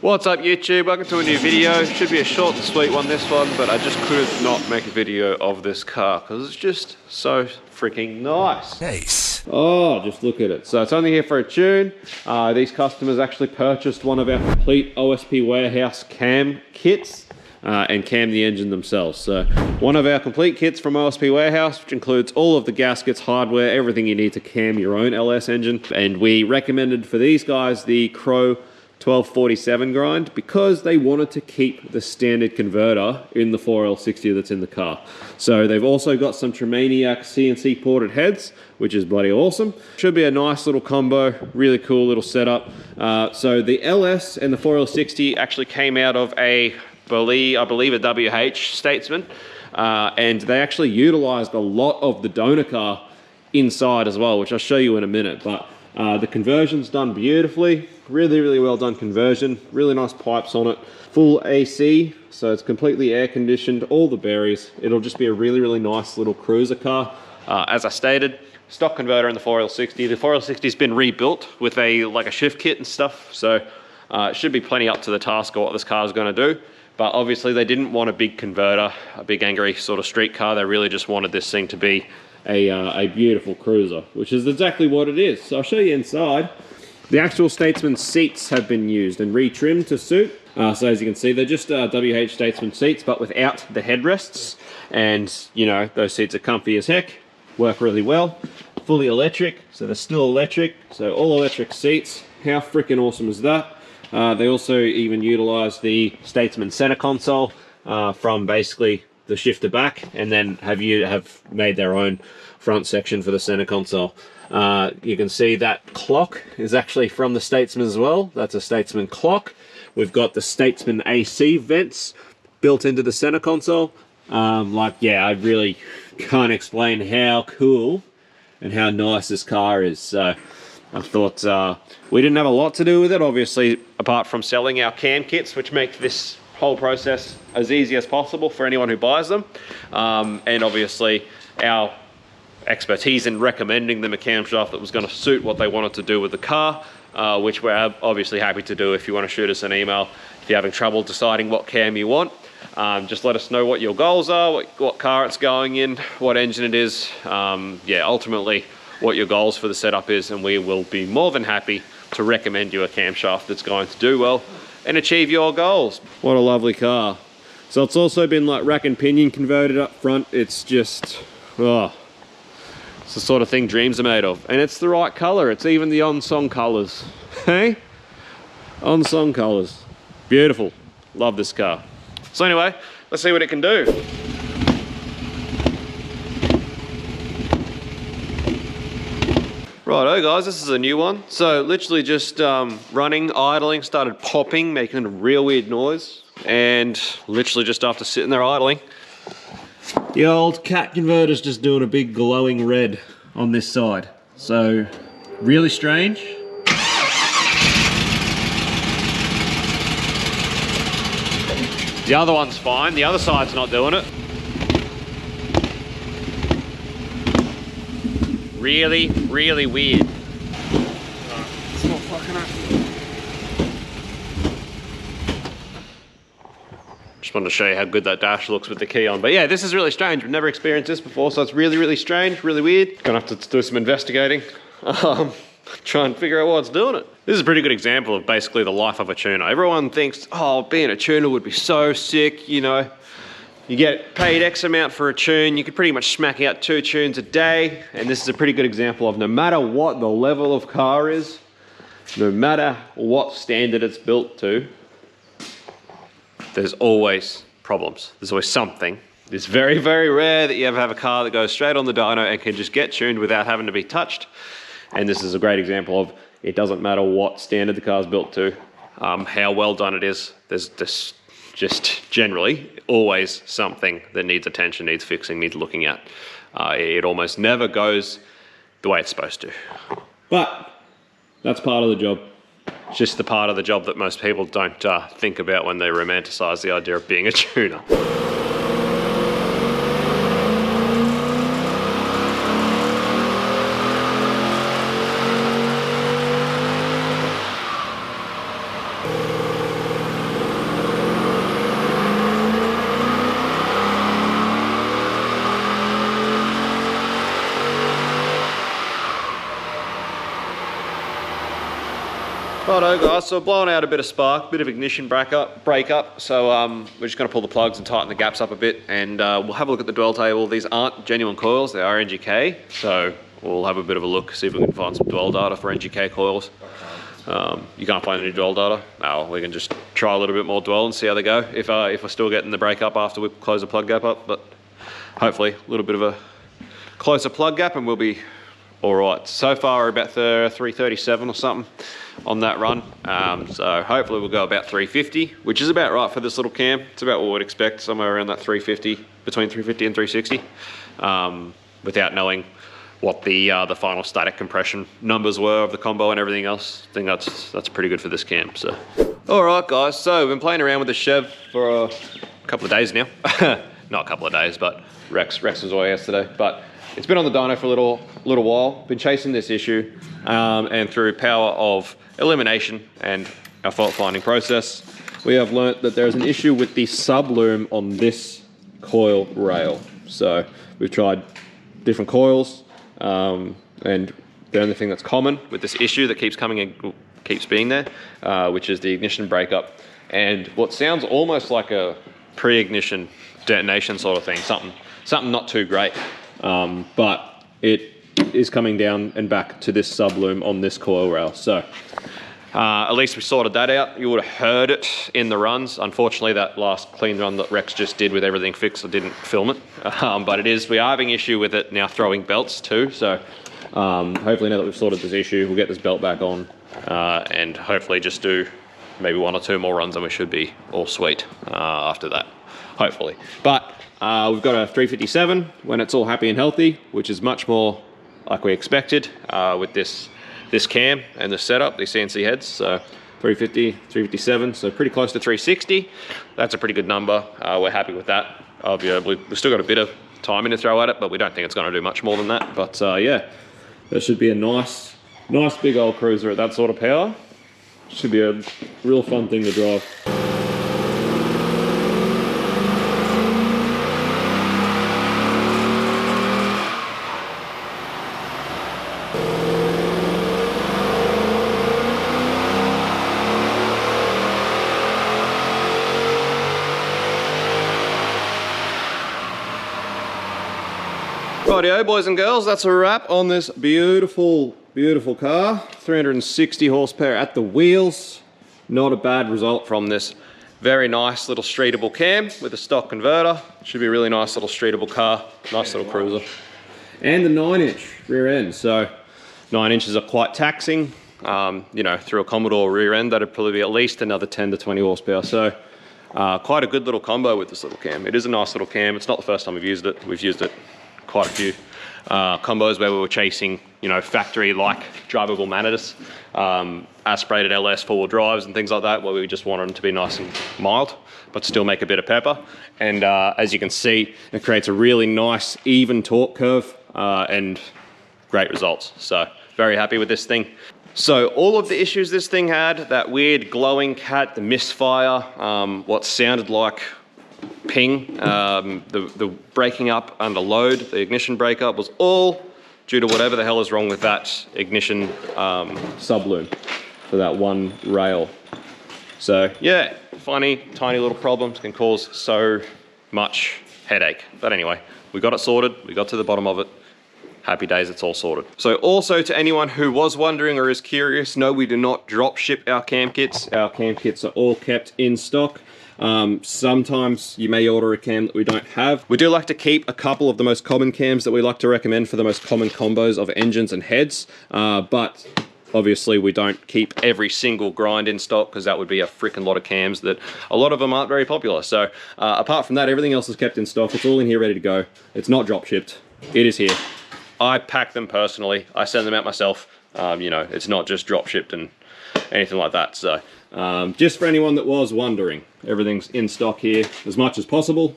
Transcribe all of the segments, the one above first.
What's up YouTube, welcome to a new video. Should be a short and sweet one this one, but I just could not make a video of this car because it's just so freaking nice. Nice. Oh, just look at it. So it's only here for a tune. These customers actually purchased one of our complete OSPWarehouse cam kits and cam the engine themselves. So one of our complete kits from OSPWarehouse, which includes all of the gaskets, hardware, everything you need to cam your own LS engine. And we recommended for these guys the Crow 1247 grind because they wanted to keep the standard converter in the 4L60 that's in the car. So they've also got some Tremaniac CNC ported heads, which is bloody awesome. Should be a nice little combo, really cool little setup. So the LS and the 4L60 actually came out of I believe a WH Statesman, and they actually utilized a lot of the Dyno car inside as well, which I'll show you in a minute. But the conversion's done beautifully. Really well done conversion. Really nice pipes on it. Full AC, so it's completely air conditioned, all the berries. It'll just be a really nice little cruiser car. As I stated, stock converter in the 4L60. The 4L60's been rebuilt with like a shift kit and stuff, so it should be plenty up to the task of what this car is going to do. But obviously they didn't want a big converter, a big angry sort of street car. They really just wanted this thing to be a beautiful cruiser, which is exactly what it is. So I'll show you inside. The actual Statesman seats have been used and retrimmed to suit. So as you can see, they're just WH Statesman seats, but without the headrests. And you know, those seats are comfy as heck, work really well. Fully electric, so they're still electric. So all electric seats, how freaking awesome is that? They also even utilize the Statesman center console from basically the shifter back, and then have made their own front section for the center console. You can see that clock is actually from the Statesman as well. That's a Statesman clock. We've got the Statesman AC vents built into the center console. Yeah, I really can't explain how cool and how nice this car is. So I thought we didn't have a lot to do with it, obviously, apart from selling our cam kits, which make this whole process as easy as possible for anyone who buys them. And obviously our expertise in recommending them a camshaft that was going to suit what they wanted to do with the car, which we're obviously happy to do. If you want to shoot us an email, if you're having trouble deciding what cam you want, just let us know what your goals are, what car it's going in, what engine it is. Yeah, ultimately what your goals for the setup is, and we will be more than happy to recommend you a camshaft that's going to do well and achieve your goals. What a lovely car. So it's also been like rack and pinion converted up front. It's just, oh, it's the sort of thing dreams are made of. And it's the right color. It's even the onsong colors. Hey? Onsong colors. Beautiful. Love this car. So anyway, let's see what it can do. Righto guys, this is a new one. So literally just running, idling, started popping, making a real weird noise. And literally just after sitting there idling, the old cat converter's just doing a big glowing red on this side. So really strange. The other one's fine, the other side's not doing it. Really weird. It's not fucking up. Just wanted to show you how good that dash looks with the key on. But yeah, this is really strange. We've never experienced this before, so it's really strange, really weird. Gonna have to do some investigating. Try and figure out what's doing it. This is a pretty good example of basically the life of a tuner. Everyone thinks, oh, being a tuner would be so sick, you know. You get paid X amount for a tune, you could pretty much smack out 2 tunes a day, and this is a pretty good example of no matter what the level of car is, no matter what standard it's built to, there's always problems. There's always something. It's very rare that you ever have a car that goes straight on the dyno and can just get tuned without having to be touched. And this is a great example of it doesn't matter what standard the car's built to, how well done it is, there's this just generally always something that needs attention, needs fixing, needs looking at. It almost never goes the way it's supposed to. But that's part of the job. It's just the part of the job that most people don't think about when they romanticize the idea of being a tuner. Righto guys, so we're blowing out a bit of spark, bit of ignition breakup. So we're just gonna pull the plugs and tighten the gaps up a bit, and we'll have a look at the dwell table. These aren't genuine coils, they are NGK. So we'll have a bit of a look, see if we can find some dwell data for NGK coils. You can't find any dwell data? No, we can just try a little bit more dwell and see how they go. If we're still getting the breakup after we close the plug gap up, but hopefully a little bit of a closer plug gap and we'll be all right. So far we're about 337 or something on that run. So hopefully we'll go about 350, which is about right for this little cam. It's about what we'd expect, somewhere around that 350, between 350 and 360, without knowing what the final static compression numbers were of the combo and everything else. I think that's pretty good for this cam. So, all right guys, so we've been playing around with the Chev for a couple of days now. Not a couple of days, but Rex was away yesterday. But it's been on the dyno for a little while. Been chasing this issue, and through power of elimination and our fault finding process, we have learnt that there is an issue with the subloom on this coil rail. So we've tried different coils, and the only thing that's common with this issue that keeps coming in, keeps being there, which is the ignition breakup, and what sounds almost like a pre-ignition detonation sort of thing, something not too great, but it is coming down and back to this subloom on this coil rail. So at least we sorted that out. You would have heard it in the runs. Unfortunately, that last clean run that Rex just did with everything fixed, I didn't film it. But we are having issue with it now throwing belts too. So hopefully now that we've sorted this issue, we'll get this belt back on, and hopefully just do maybe 1 or 2 more runs and we should be all sweet after that, hopefully. But we've got a 357 when it's all happy and healthy, which is much more like we expected with this cam and the setup, these CNC heads. So 350, 357, so pretty close to 360. That's a pretty good number. We're happy with that. We've still got a bit of timing to throw at it, but we don't think it's going to do much more than that. But yeah, that should be a nice big old cruiser at that sort of power. Should be a real fun thing to drive. Rightio, boys and girls, that's a wrap on this beautiful car. 360 horsepower at the wheels. Not a bad result from this very nice little streetable cam with a stock converter. Should be a really nice little streetable car, nice little cruiser. And the 9-inch rear end. So 9 inches are quite taxing. You know, through a Commodore rear end, that'd probably be at least another 10 to 20 horsepower. So quite a good little combo with this little cam. It is a nice little cam. It's not the first time we've used it. We've used it quite a few combos where we were chasing, you know, factory-like drivable Manitus, aspirated LS 4-wheel drives and things like that, where we just wanted them to be nice and mild, but still make a bit of pepper. And as you can see, it creates a really nice, even torque curve and great results. So very happy with this thing. So all of the issues this thing had, that weird glowing cat, the misfire, what sounded like ping, the breaking up under load, the ignition breakup, was all due to whatever the hell is wrong with that ignition subloom for that one rail. So yeah, funny, tiny little problems can cause so much headache. But anyway, we got it sorted, we got to the bottom of it. Happy days, it's all sorted. So also to anyone who was wondering or is curious, no, we do not drop ship our cam kits. Our cam kits are all kept in stock. Sometimes you may order a cam that we don't have. We do like to keep a couple of the most common cams that we like to recommend for the most common combos of engines and heads, but obviously we don't keep every single grind in stock because that would be a freaking lot of cams that a lot of them aren't very popular. So apart from that, everything else is kept in stock. It's all in here ready to go. It's not drop shipped. It is here. I pack them personally. I send them out myself. You know, it's not just drop shipped and anything like that. So just for anyone that was wondering, everything's in stock here as much as possible.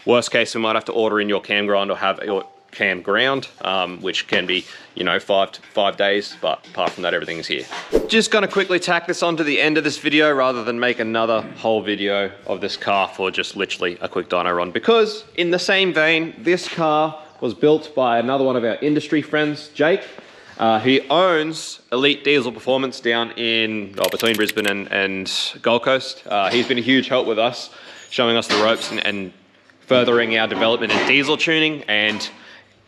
Worst case, we might have to order in your cam grind or have your cam ground, which can be, you know, 5 days, but apart from that, everything's here. Just gonna quickly tack this on to the end of this video rather than make another whole video of this car for just literally a quick dyno run, because in the same vein, this car was built by another one of our industry friends, Jake. He owns Elite Diesel Performance down in, between Brisbane and Gold Coast. He's been a huge help with us, showing us the ropes and furthering our development in diesel tuning, and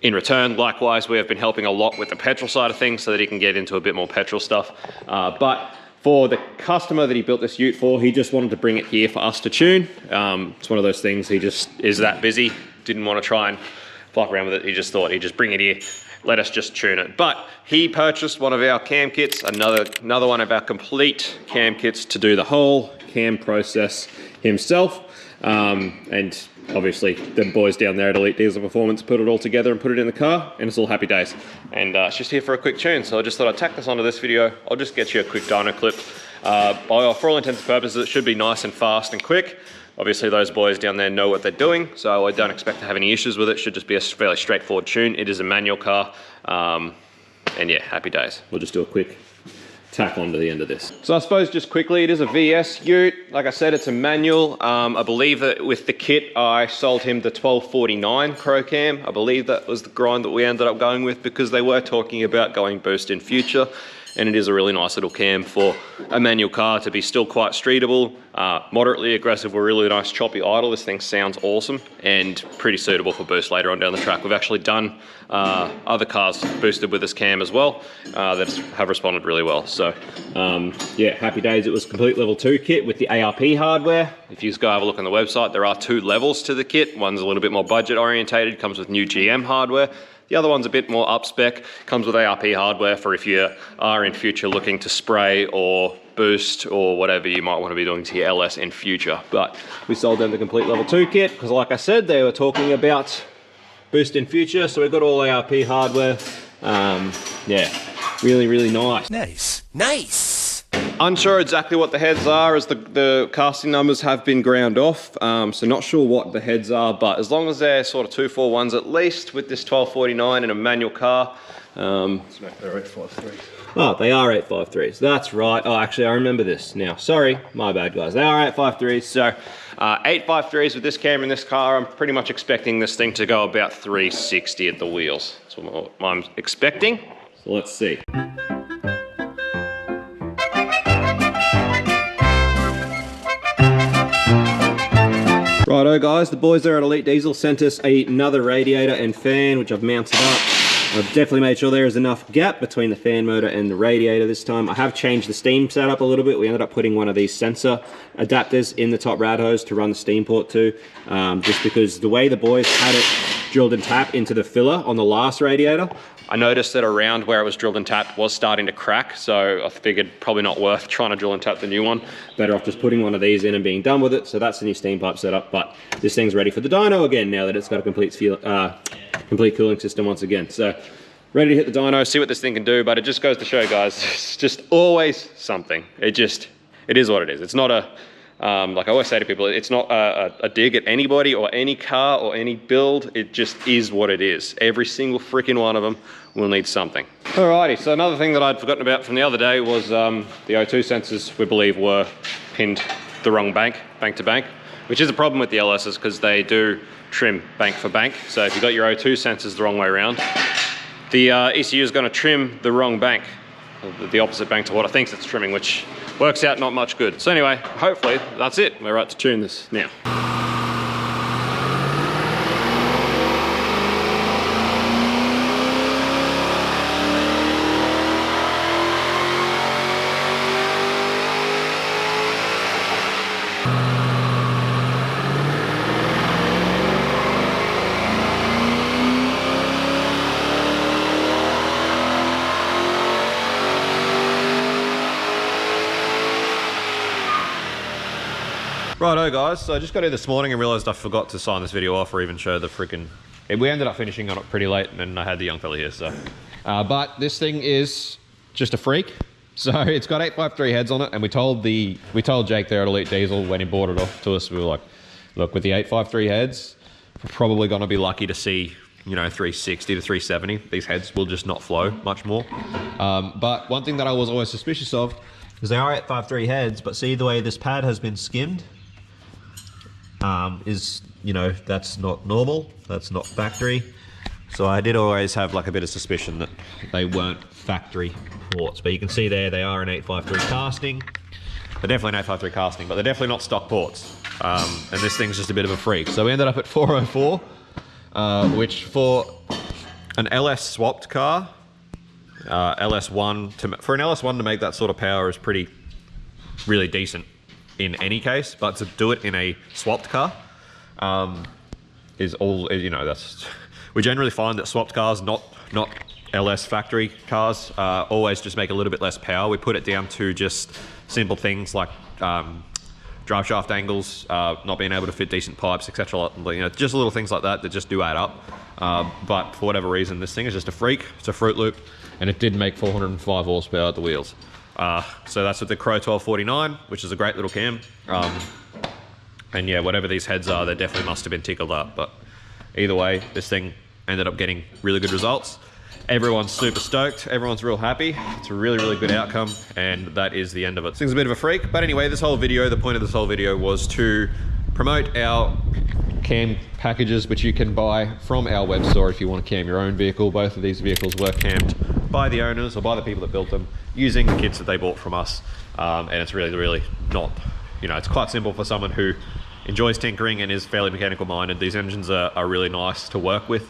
in return, likewise, we have been helping a lot with the petrol side of things so that he can get into a bit more petrol stuff. But for the customer that he built this ute for, he just wanted to bring it here for us to tune. It's one of those things, he just is that busy, didn't want to try and fuck around with it. He just thought he'd just bring it here, let us just tune it. But he purchased one of our cam kits, another one of our complete cam kits to do the whole cam process himself. And obviously the boys down there at Elite Diesel Performance put it all together and put it in the car, and it's all happy days. And it's just here for a quick tune, so I just thought I'd tack this onto this video. I'll just get you a quick dyno clip. For all intents and purposes, it should be nice and fast and quick. Obviously those boys down there know what they're doing, so I don't expect to have any issues with it. Should just be a fairly straightforward tune. It is a manual car, and yeah, happy days. We'll just do a quick tack on to the end of this. So I suppose just quickly, it is a VS ute. Like I said, it's a manual. I believe that with the kit, I sold him the 1249 Pro Cam. I believe that was the grind that we ended up going with, because they were talking about going boost in future. And it is a really nice little cam for a manual car to be still quite streetable, moderately aggressive, with really nice choppy idle. This thing sounds awesome and pretty suitable for boost later on down the track. We've actually done other cars boosted with this cam as well that have responded really well. So yeah, happy days. It was a complete level 2 kit with the ARP hardware. If you just go have a look on the website, there are 2 levels to the kit. One's a little bit more budget orientated, comes with new GM hardware. The other one's a bit more up spec, comes with ARP hardware for if you are in future looking to spray or boost or whatever you might want to be doing to your LS in future. But we sold them the complete level 2 kit because, like I said, they were talking about boost in future, so we've got all ARP hardware. Yeah, really, really nice. Nice. Unsure exactly what the heads are, as the casting numbers have been ground off, so not sure what the heads are, but as long as they're sort of 241s at least with this 1249 in a manual car. They're 853s. Oh, they are 853s, that's right. Oh, actually I remember this now. Sorry, my bad guys. They are 853s, so 853s with this camera in this car. I'm pretty much expecting this thing to go about 360 at the wheels. That's what I'm expecting. So let's see. Righto guys, the boys there at Elite Diesel sent us another radiator and fan, which I've mounted up. I've definitely made sure there is enough gap between the fan motor and the radiator this time. I have changed the steam setup a little bit. We ended up putting one of these sensor adapters in the top rad hose to run the steam port to, just because the way the boys had it drilled and tapped into the filler on the last radiator, I noticed that around where it was drilled and tapped was starting to crack, so I figured probably not worth trying to drill and tap the new one. Better off just putting one of these in and being done with it. So that's the new steam pipe setup, but this thing's ready for the dyno again now that it's got a complete cooling system once again. So ready to hit the dyno, see what this thing can do, but it just goes to show, guys, it's just always something. It is what it is. It's not a, like I always say to people, it's not a dig at anybody or any car or any build. It just is what it is. Every single freaking one of them will need something. Alrighty, so another thing that I'd forgotten about from the other day was the O2 sensors, we believe, were pinned the wrong bank to bank, which is a problem with the LSs because they do trim bank for bank. So if you've got your O2 sensors the wrong way around, the ECU is going to trim the wrong bank, the opposite bank to what it thinks it's trimming, which works out not much good. So anyway, hopefully that's it. We're right to tune this now. Righto guys, so I just got here this morning and realised I forgot to sign this video off or even show the freaking... We ended up finishing on it pretty late and I had the young fella here, so... but this thing is just a freak. So it's got 853 heads on it, and we told Jake there at Elite Diesel when he bought it off to us, we were like, look, with the 853 heads, we're probably going to be lucky to see, you know, 360 to 370. These heads will just not flow much more. But one thing that I was always suspicious of is they are 853 heads, but see the way this pad has been skimmed? You know, that's not normal, that's not factory. So I did always have like a bit of suspicion that they weren't factory ports, but you can see there they are an 853 casting. They're definitely an 853 casting, but they're definitely not stock ports. And this thing's just a bit of a freak. So we ended up at 404, which for an LS swapped car, for an LS1 to make that sort of power is really decent in any case, but to do it in a swapped car is all, you know, we generally find that swapped cars, not LS factory cars, always just make a little bit less power. We put it down to just simple things like drive shaft angles, not being able to fit decent pipes, etc. You know, just little things like that just do add up. But for whatever reason, this thing is just a freak. It's a Fruit Loop, and it did make 405 horsepower at the wheels. So that's with the Crow 1249, which is a great little cam. And yeah, whatever these heads are, they definitely must have been tickled up. But either way, this thing ended up getting really good results. Everyone's super stoked. Everyone's real happy. It's a really, really good outcome, and that is the end of it. This thing's a bit of a freak, but anyway, the point of this whole video was to promote our cam packages, which you can buy from our web store if you want to cam your own vehicle. Both of these vehicles were cammed by the owners or by the people that built them using the kits that they bought from us. And it's really, really not, you know, it's quite simple for someone who enjoys tinkering and is fairly mechanical minded. These engines are really nice to work with.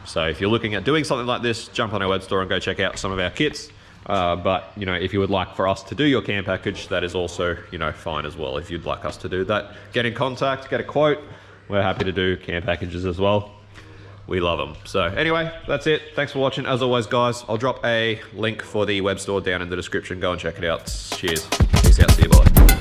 So if you're looking at doing something like this, jump on our web store and go check out some of our kits. But you know, if you would like for us to do your cam package, that is also, you know, fine as well. If you'd like us to do that, get in contact, get a quote. We're happy to do cam packages as well. We love them. So anyway, that's it. Thanks for watching. As always, guys, I'll drop a link for the web store down in the description. Go and check it out. Cheers. Peace out. See you. Bye.